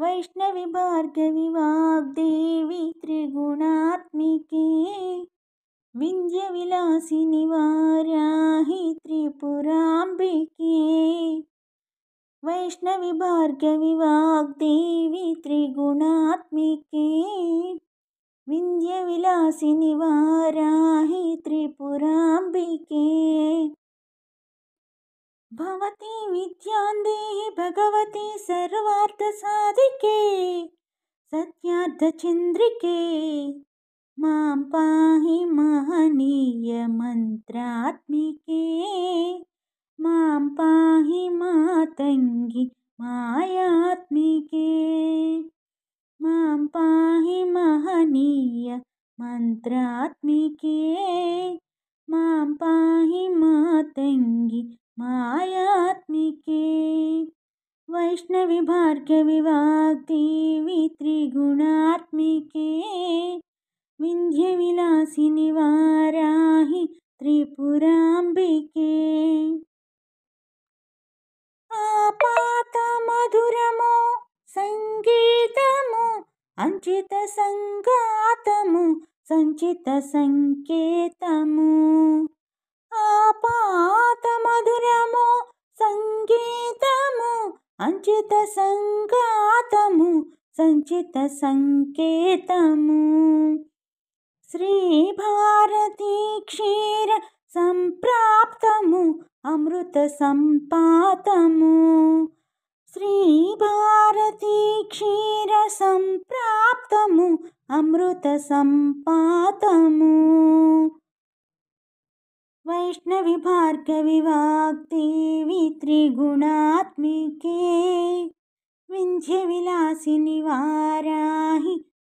वैष्णवी भार्गवी वाग्देवी त्रिगुणात्मिके विंध्यविलासिनि वाराहि त्रिपुराम्बिके। वैष्णवी भार्गवी वाग्देवी त्रिगुणात्मिके विंध्यविलासिनि वाराहि त्रिपुराम्बिके। भवती विद्यान्देहि भगवती सर्वार्थसाधिके सत्यार्थचन्द्रिके मां पाहि महनीय मंत्रात्मिके। मां पाहि मातंगी मायात्मिके। मां पाहि महनीय मंत्रात्मिके। मां पाहि मातंगी मायात्मिके। वैष्णवी भार्गवी वाग्देवी त्रिगुणात्मिके विंध्यविलासिनि वाराहि त्रिपुराम्बिके। आपात मधुरमो संगीतमो अंचित संगातमो संचित संकेतमो। आपात मधुरमो संगीतमो अंचित संगातमो संचित संकेतमो। श्री भारती क्षीर संप्राप्तमु अमृत संपातमु। श्री भारती क्षीर संप्राप्तमु अमृत संपातमु। वैष्णवी भार्गवी वाग्देवी त्रिगुणात्मिके विंध्यविलासिनि वाराहि